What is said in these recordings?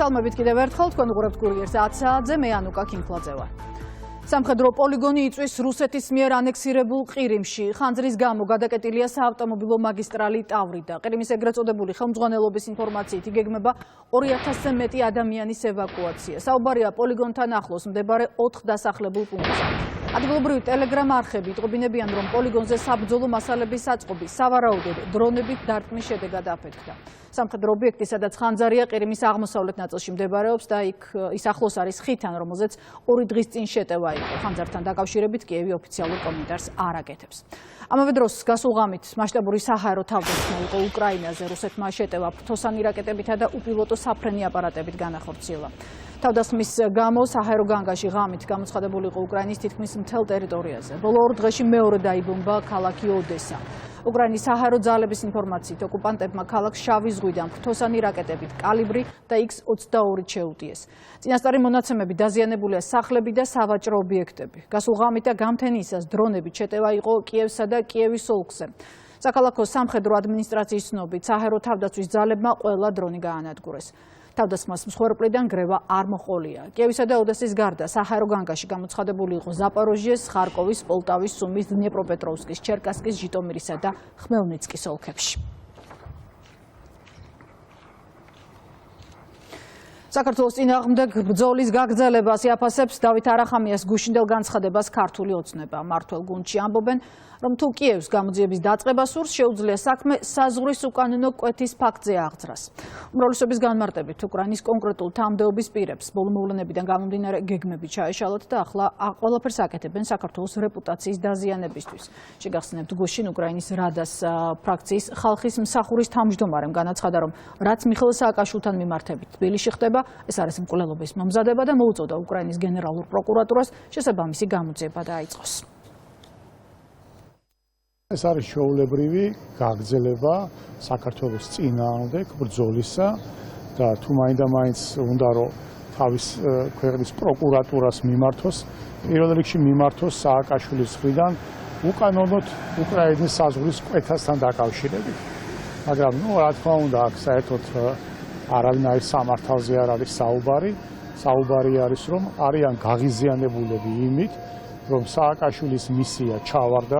მოგესალმებით კიდევ ერთხელ თქვენ უყურებთ კურიერს 10 საათზე მე ანუკა კინკლაძე ვარ. სამხედრო პოლიგონი იწვის რუსეთის მიერ ანექსირებულ ყირიმში. ხანძრის გამო გადაკეტილია საავტომობილო მაგისტრალი ტავრიდა. ყირიმის ეგრეთ წოდებული ხელმძღვანელობის ინფორმაციით იგეგმება 2000-ზე მეტი ადამიანის ევაკუაცია. საუბარია პოლიგონთან ახლოს მდებარე 4 დასახლებულ პუნქტზე. ადგილობრივი ტელეგრამ არხები იტყობინებიან, რომ პოლიგონზე საბრძოლო მასალების საწყობი სავარაუდოდ დრონებით დარტყმის შედეგად აფეთქდა. სამხედრო ობიექტი, სადაც ხანძარია ყირიმის აღმოსავლეთ ნაწილში მდებარეობს და იქ ის ახლოს არის ხითან, რომელზეც 2 დღის წინ შეტევა იყო. ხანძართან დაკავშირებით კიევი ოფიციალურ კომენტარს არ აკეთებს. ამავე დროს გასულ ღამით მასშტაბური საჰაერო თავდასხმა იყო უკრაინაზე. რუსეთმა შეტევა ფრთოსანი რაკეტებითა და უპილოტო საფრენი აპარატებით განახორციელა. თავდასხმის გამო საჰაერო განგაში ღამით გამოცხადებული იყო უკრაინის თითქმის მთელ ტერიტორიაზე. ბოლო 2 დღეში მეორე დაიბომბა ქალაქი ოდესა. უკრაინის საჰაერო ძალების ინფორმაციით ოკუპანტებმა ქალაქს შავი ზღვიდან ფრთოსანი რაკეტებით კალიბრი და X-22 შეუტიეს. წინასწარი მონაცემები დაზიანებულია სახლები და სავაჭრო ობიექტები. გასულ ღამით და გამთენიისას დრონებით შეტევა იყო კიევსა და კიევის ოლქზე. საქალაქო სამხედრო ადმინისტრაციის ცნობით საჰაერო თავდაცვის ძალებმა ყველა დრონი გაანადგურეს. თავდასხმას მსხვერპლიდან გრევა არ მოყოლია. კიევისა და ოდესის გარდა საჰაერო განგაში გამოცხადებული იყო ზაპოროჟიეს, ხარკოვის, პოლტავის, სუმის, დნიეპროპეტროვსკის, ჩერკასკის, ჟიტომირისა და ხმელნიცკის ოლქებში. საქართველოს წინააღმდეგ ბრძოლის გაგრძელებას იაფასებს დავით არახამიას გუშინდელ განცხადებას ქართული ოცნება. მმართველ გუნდში ამბობენ, რომ თუ კიევს გამოძიების დაწყება სურს, შეუძლია საქმე საზღვრის უკანონო კვეთის ფაქტზე აღძრას. უმრავლესობის განმარტებით უკრაინის კონკრეტულ თანამდებობის პირებს ბოლო მოვლენებიდან გამომდინარე გეგმები ჩაეშალათ და ახლა ყველაფერს აკეთებენ საქართველოს რეპუტაციის დაზიანებისთვის. შეგახსენებთ, გუშინ უკრაინის რადას ფრაქციის ხალხის მსახურის თავმჯდომარემ განაცხადა, რომ რაც მიხეილ სააკაშვილთან მიმართებით თბილისში ხდება, ეს არის მკვლელობის მომზადება და მოუწოდა უკრაინის გენერალურ პროკურატურას შესაბამისი გამოძიება დაიწყოს. ეს არის ჩვეულებრივი გაგრძელება საქართველოს წინააღმდეგ ბრძოლისა და თუ მაინდა-მაინც უნდა რომ თავის ქვეყნის პროკურატურას მიმართოს, პირველ რიგში მიმართოს სააკაშვილის მხრიდან უკანონოდ უკრაინის საზღვრის კვეთასთან დაკავშირებით. მაგრამ რა თქმა უნდა, აქ საერთოდ არავინაირ სამართალზე არ არის საუბარი. საუბარი არის, რომ არიან გაღიზიანებულები იმით, რომ სააკაშვილის მისია ჩავარდა.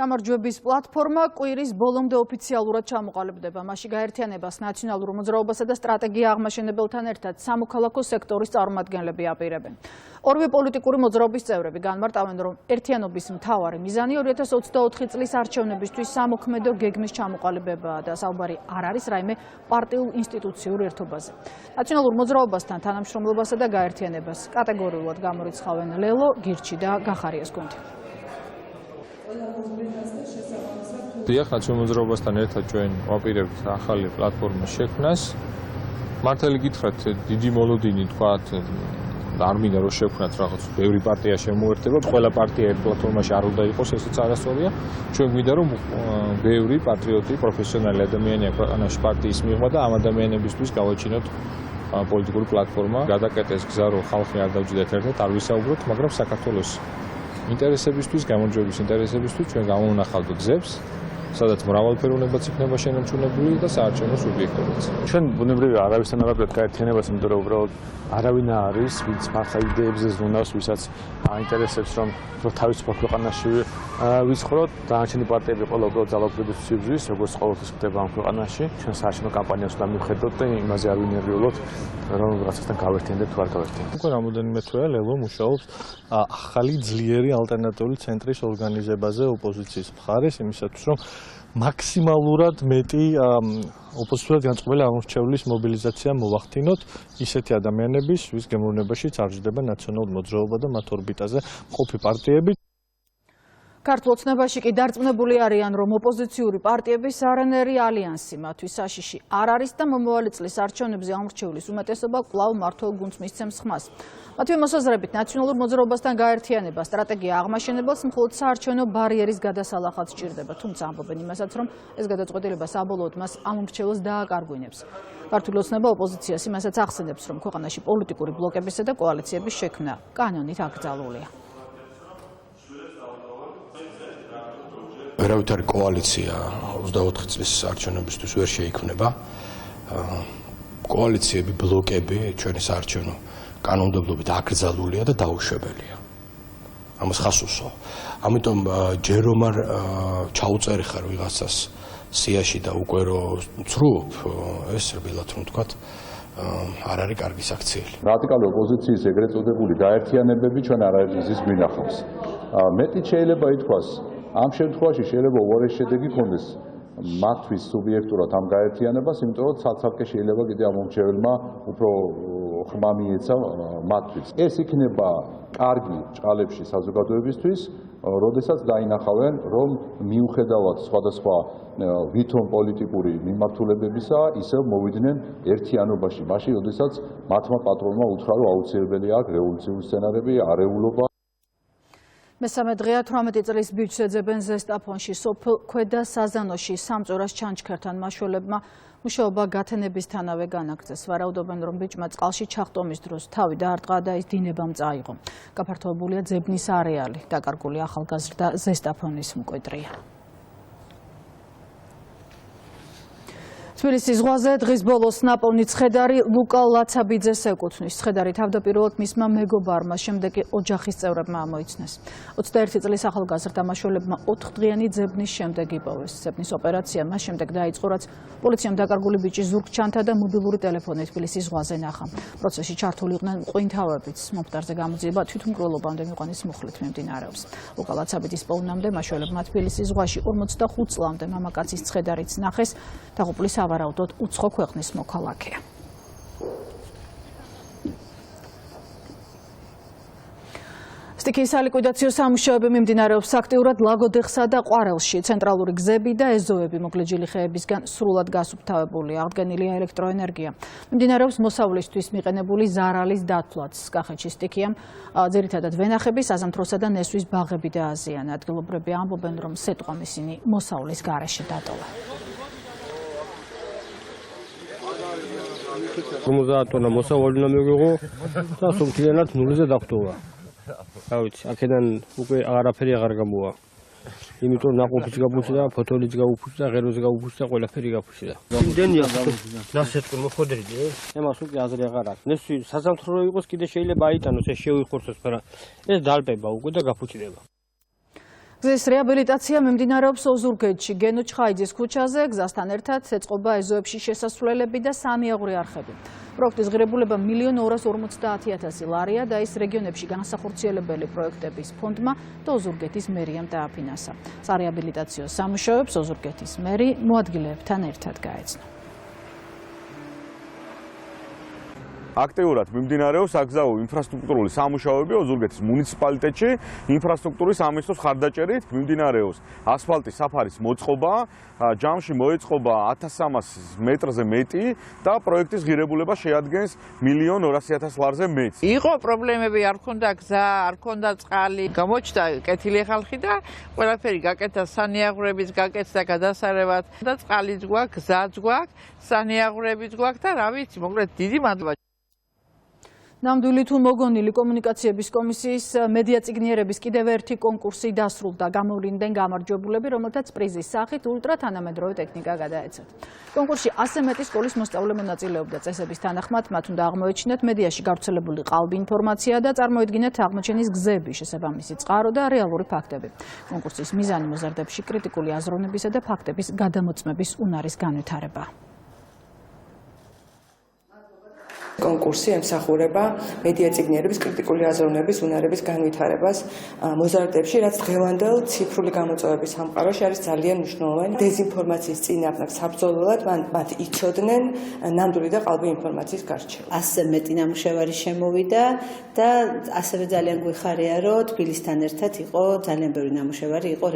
გამარჯვების პლატფორმა კვირის ბოლომდე ოფიციალურად ჩამოყალიბდება. მასში გაერთიანებას ნაციონალურ მოძრაობასა და სტრატეგია აღმაშენებელთან ერთად სამოქალაქო სექტორის წარმომადგენლები აპირებენ. ორივე პოლიტიკური მოძრაობის წევრები განმარტავენ, რომ ერთიანობის მთავარი მიზანი 2024 წლის არჩევნებისთვის სამოქმედო გეგმის ჩამოყალიბებაა და საუბარი არ არის რაიმე პარტიულ ინსტიტუციურ ერთობაზე. ნაციონალურ მოძრაობასთან თანამშრომლობასა და გაერთიანებას კატეგორიულად გამორიცხავენ ლელო, გირჩი და გახარიას გუნდი. დიახ, ნაციონალურ მოძრაობასთან ერთად ჩვენ ვაპირებთ ახალი პლატფორმის შექმნას. მართალი გითხრათ, დიდი მოლოდინი თქვათ, არ მინდა რომ შევქმნათ რაღაც ბევრი პარტია შემოერთება, ყველა პარტია ერთ პლატფორმაში არ უნდა იყოს, ესეც არასწორია. ჩვენ გვინდა რომ ბევრი პატრიოტი, პროფესიონალი ადამიანი აქვს ქვეყანაში პარტიის მიღმა და ამ ადამიანებისთვის გავაჩინოთ პოლიტიკური პლატფორმა. გადაკეტეს გზა, რომ ხალხი არ დავჯდეთ ერთად, არ ვისაუბროთ, მაგრამ საქართველოს ინტერესებისთვის, გამარჯვების ინტერესებისთვის ჩვენ გამოვნახავთ გზებს, სადაც მრავალფეროვნებაც იქნება შენარჩუნებული და საარჩევნო სუბიექტებიც. ჩვენ ბუნებრივია არავისთან არ ვაკეთებთ გაერთიანებას, იმიტომ რომ უბრალოდ არავინ არის, ვინც მართლა იდეებზე ზრუნავს, ვისაც აინტერესებს, რომ თავისუფალ ქვეყანაში ვიცხროთ. დანარჩენი პარტიები ყველა უბრალოდ ძალაუფლების სიბრძვის, როგორც ყოველთვის ხდება ამ ქვეყანაში. ჩვენ საარჩევნო კამპანიას უნდა მივხედოთ და იმაზე არ ვინერვიულოთ, რომ რაღაცასთან გავერთიანდეთ თუ არ გავერთიანდეთ. უკვე რამოდენიმე თვეა ლელო მუშაობს ახალი ძლიერი ალტერნატიული ცენტრის ორგანიზებაზე ოპოზიციის მხარეს, იმისათვის რომ მაქსიმალურად მეტი ოპოზიციურად განწყობილი აღმორჩეულის მობილიზაცია მოვახდინოთ ისეთი ადამიანების, ვის გემოვნებაშიც არჯდება ნაციონალურ მოძრაობა და მათ ორბიტაზე მყოფი პარტიები. ქართულ ოცნებაში კი დარწმუნებული არიან, რომ ოპოზიციური პარტიების არანაირი ალიანსი მათთვის საშიში არ არის და მომავალი წლის არჩევნებზე აღმორჩეულის უმეტესობა კვლავ მმართველ გუნდს მისცემს ხმას. მათივე მოსაზრებით ნაციონალურ მოძრაობასთან გაერთიანება სტრატეგია აღმაშენებელს მხოლოდ საარჩევნო ბარიერის გადასალახად სჭირდება, თუმცა ამბობენ იმასაც, რომ ეს გადაწყვეტილება საბოლოოდ მას ამ მრჩეველს დააკარგვინებს. ქართული ოცნება ოპოზიციას იმასაც ახსენებს, რომ ქვეყანაში პოლიტიკური ბლოკებისა და კოალიციების შექმნა კანონით აკრძალულია. ვერავითარი კოალიცია 24 წლის არჩევნებისთვის ვერ შეიქმნება. კოალიციები, ბლოკები ჩვენი საარჩევნო კანონმდებლობით აკრძალულია და დაუშვებელია. ამას ხას უსვამთ. ამიტომ ჯერ რომ არ ჩაუწერი ხარ ვიღაცას სიაში და უკვე რო ცრუობ, ეს რბილად რომ ვთქვათ, არ არის კარგი საქციელი. რადიკალური ოპოზიციის ეგრეთ წოდებული გაერთიანებები ჩვენ არაერთგზის გვინახავს. მეტი შეიძლება ითქვას, ამ შემთხვევაში შეიძლება უარესი შედეგი ქონდეს მათთვის სუბიექტურად ამ გაერთიანებას, იმიტომ რომ ცალ-ცალკე შეიძლება კიდე ამ მომრჩეველმა უფრო ხმა მიეცა მათთვის. ეს იქნება კარგი ჭყალებში საზოგადოებისთვის, როდესაც დაინახავენ, რომ მიუხედავად სხვადასხვა ვითომ პოლიტიკური მიმართულებებისა, ისევ მოვიდნენ ერთიანობაში, მაშინ, როდესაც მათმა პატრონმა უთხრა, რომ აუცილებელია აქ რევოლუციური სცენარები, არეულობა. მესამე დღეა 18 წლის ბიჭს ეძებენ ზესტაფონში, სოფელ ქვედა საზანოში სამწორას ჩანჩქერთან მაშველებმა მუშაობა გათენებისთანავე განაგრძეს. ვარაუდობენ, რომ ბიჭმა წყალში ჩახტომის დროს თავი დაარტყა და ის დინებამ წაიღო. გაფართოებულია ძებნის არეალი, დაკარგული ახალგაზრდა ზესტაფონის მკვიდრია. თბილისის ზღვაზე დღის ბოლოს ნაპოვნი ცხედარი ლუკა ლაცაბიძეს ეკუთვნის. ცხედარი თავდაპირველად მისმა მეგობარმა, შემდეგ კი ოჯახის წევრებმა ამოიცნეს. 21 წლის ახალგაზრდა მაშველებმა 4 დღიანი ძებნის შემდეგ იპოვეს. ძებნის ოპერაცია მას შემდეგ დაიწყო, რაც პოლიციამ დაკარგული ბიჭის ზურგ ჩანთა და მობილური ტელეფონი თბილისის ზღვაზე ნახა. პროცესში ჩართული იყვნენ მღვინთავებიც. მომხდარზე გამოძიება თვითმკვლელობამდე მიყვანის მუხლით მიმდინარეობს. ლუკა ლაცაბიძის პოვნამდე მაშველებმა თბილისის ზღვაში 45 წლამდე მამაკაცის ცხედარიც ნახეს. დაღუპული სავარაუდოდ უცხო ქვეყნის მოქალაქეა. სტიქიის სალიკვიდაციო სამუშაოები მიმდინარეობს აქტიურად ლაგოდეხსა და ყვარელში. ცენტრალური გზები და ეზოები მოკლეჯილი ხეებისგან სრულად გასუფთავებულია. აღდგენილია ელექტროენერგია. მიმდინარეობს მოსავლისთვის მიყენებული ზარალის დათვლაც. კახეთში სტიქიამ ძირითადად ვენახების, აზამთროსა და ნესვის ბაღები დააზიანა. ადგილობრივები ამბობენ, რომ სიტყვამ ისინი მოსავლის გარეშე დატოვა. 50 ტონა მოსავალი უნდა მივიღო და სულთიანად ნულზე დახვდოვა. რა ვიცი, აქედან უკვე არაფერი აღარ გამოვა. იმიტომ ნაყოფიც გაფუჭდა, ფოთოლიც გაუფუჭდა, ღეროც გაუფუჭდა, ყველაფერი გაფუჭდა. იმდენია ნასეთქო მოხდრიდი, ემას უკვე აზრი აღარ აქვს. ნესვი საზამთრო რო იყოს, კიდე შეიძლება აიტანოს, ეს შევიხორცოს, მაგრამ ეს დალპება უკვე და გაფუჭდება. გზის რეაბილიტაცია მიმდინარეობს ოზურგეთში, გენო ჩხაიძის ქუჩაზე, გზასთან ერთად ეწყობა ეზოებში შესასვლელები და სამიაღვრე არხები. პროექტის ღირებულება 1.250.000 ლარია და ის რეგიონებში განსახორციელებელი პროექტების ფონდმა და ოზურგეთის მერიამ დააფინანსა. სარეაბილიტაციო სამუშაოებს ოზურგეთის მერი მოადგილეებთან ერთად გაეცნო. აქტიურად მიმდინარეობს აკრძალული ინფრასტრუქტურული სამუშაოები ოზურგეთის მუნიციპალიტეტში. ინფრასტრუქტურის ამისთვის ხარდაჭერით მიმდინარეობს ასფალტის საფარის მოწყობა, ჯამში მოეწყობა 1300 მეტრზე მეტი და პროექტის ღირებულება შეადგენს 1.200.000 ლარზე მეტს. იყო პრობლემები, არ ქონდა გზა, არ ქონდა წყალი, გამოჩნდა კეთილი ხალხი და ყველაფერი გაკეთა, სანიაღვრების გაკეთდა გადასარევად და წყალიც გვაქვს, გზაც გვაქვს, სანიაღვრებიც გვაქვს და რა ვიცი, მოკლედ დიდი მადლობა. ნამდვილი თუ მოგონილი კომუნიკაციების კომისიის მედია წიგნიერების კიდევ ერთი კონკურსი დასრულდა. გამოვლინდნენ გამარჯვებულები, რომელთაც პრიზის სახით ულტრა თანამედროვე ტექნიკა გადაეცათ. კონკურსში 100 მეტი სკოლის მოსწავლე მონაწილეობდა. წესების თანახმად მათ უნდა აღმოეჩინათ მედიაში გავრცელებული ყალბი ინფორმაცია და წარმოედგინათ აღმოჩენის გზები, შესაბამისი წყარო და რეალური ფაქტები. კონკურსის მიზანი მოზარდებში კრიტიკული აზროვნებისა და ფაქტების გადამოწმების უნარის განვითარება. კონკურსი ემსახურება მედია წიგნიერების კრიტიკული აზროვნების უნარების განვითარებას მოზარდებში, რაც დღევანდელ ციფრული გამოწვევების სამყაროში არის ძალიან მნიშვნელოვანი. დეზინფორმაციის წინააღმდეგ საბრძოლველად მათ იცოდნენ ნამდვილი და ყალბი ინფორმაციის გარჩევა. 100 მეტი ნამუშევარი შემოვიდა და ასევე ძალიან გვიხარია, რომ თბილისთან ერთად იყო ძალიან ბევრი ნამუშევარი იყო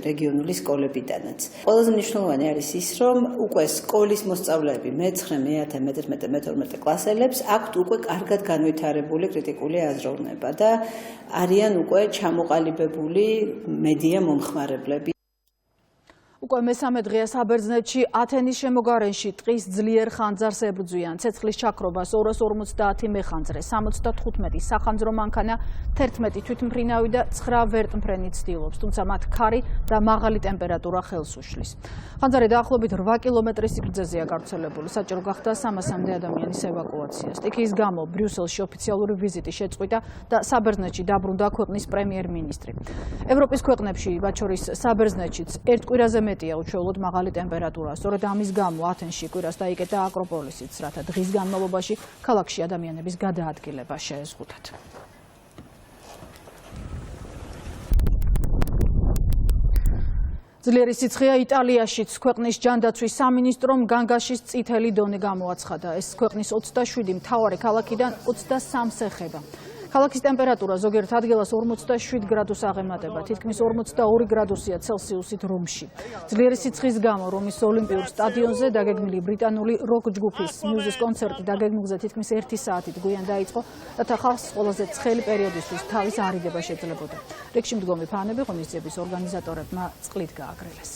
რეგიონული სკოლებიდანაც. ყველაზე მნიშვნელოვანი არის ის, რომ უკვე სკოლის მოსწავლეები მე-9, მე-10, მე-11, მე-12 კლასელებს აქვთ უკვე კარგად განვითარებული კრიტიკული აზროვნება და არიან უკვე ჩამოყალიბებული მედია მომხმარებლები. უკვე მესამე დღეა საბერძნეთში ათენის შემოგარენში ტყის ძლიერ ხანძარს ებრძვიან. ცეცხლის ჩაქრობას 250 მეხანძრე, 75 სახანძრო მანქანა, 11 თვითმფრინავი და 9 ვერტმფრენი ცდილობს, თუმცა მათ ქარი და მაღალი ტემპერატურა ხელს უშლის. ხანძარი დაახლოებით 8 კილომეტრის სიგრძეზეა გავრცელებული. საჭირო გახდა 300-მდე ადამიანის ევაკუაცია. სტიქიის გამო ბრიუსელში ოფიციალური ვიზიტი შეწყვიტა და საბერძნეთში დაბრუნდა ქვეყნის პრემიერ-მინისტრი. ევროპის ქვეყნებში, მათ შორის საბერძნეთშიც ერთ კვირაზე მეტია უჩვეულოდ მაღალი ტემპერატურა. სწორედ ამის გამო ათენში კვირას დაიკეტა აკროპოლისიც, რათა დღის განმავლობაში ქალაქში ადამიანების გადაადგილება შეეზღუდათ. ძლიერი სიცხეა იტალიაშიც. ქვეყნის ჯანდაცვის სამინისტრომ განგაშის წითელი დონე გამოაცხადა. ეს ქვეყნის 27 მთავარი ქალაქიდან 23-ს ეხება. ქალაქის ტემპერატურა ზოგიერთ ადგილას 47 გრადუსს აღემატება, თითქმის 42 გრადუსია ცელსიუსით რომში. ძლიერი სიცხის გამო რომის ოლიმპიურ სტადიონზე დაგეგმილი ბრიტანული როკ ჯგუფის Muse's კონცერტი დაგეგმილზე თითქმის 1 საათით გვიან დაიწყო, რათა ხალხს ყველაზე ცხელი პერიოდისთვის თავის არიდება შეძლებოდა. რიგში მდგომი ფანები ღონისძიების ორგანიზატორებმა წყლით გააგრელეს.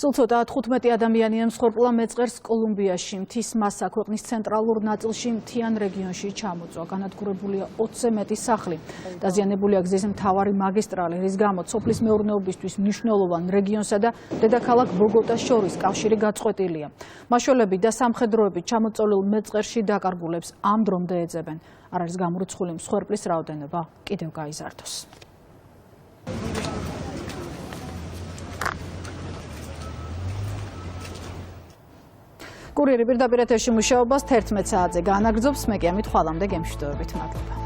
სულ ცოტა 15 ადამიანია მსხვერპლა მეწყერს კოლუმბიაში. მთის მასა ქვეყნის ცენტრალურ ნაწილში მთიან რეგიონში ჩამოწვა. განადგურებულია 20-ზე მეტი სახლი. დაზიანებულია გზის მთავარი მაგისტრალი, რის გამოც სოფლის მეურნეობისთვის მნიშვნელოვან რეგიონსა და დედაქალაქ ბოგოტას შორის კავშირი გაწყვეტილია. მაშველები და სამხედროები ჩამოწოლილ მეწყერში დაკარგულებს ამ დრომდე ეძებენ. არ არის გამორიცხული მსხვერპლის რაოდენობა კიდევ გაიზარდოს. კურიერი პირდაპირ ეთერში მუშაობას 11 საათზე განაგრძობს. მე კი ამით ხვალამდე გემშვიდობებით. მადლობა.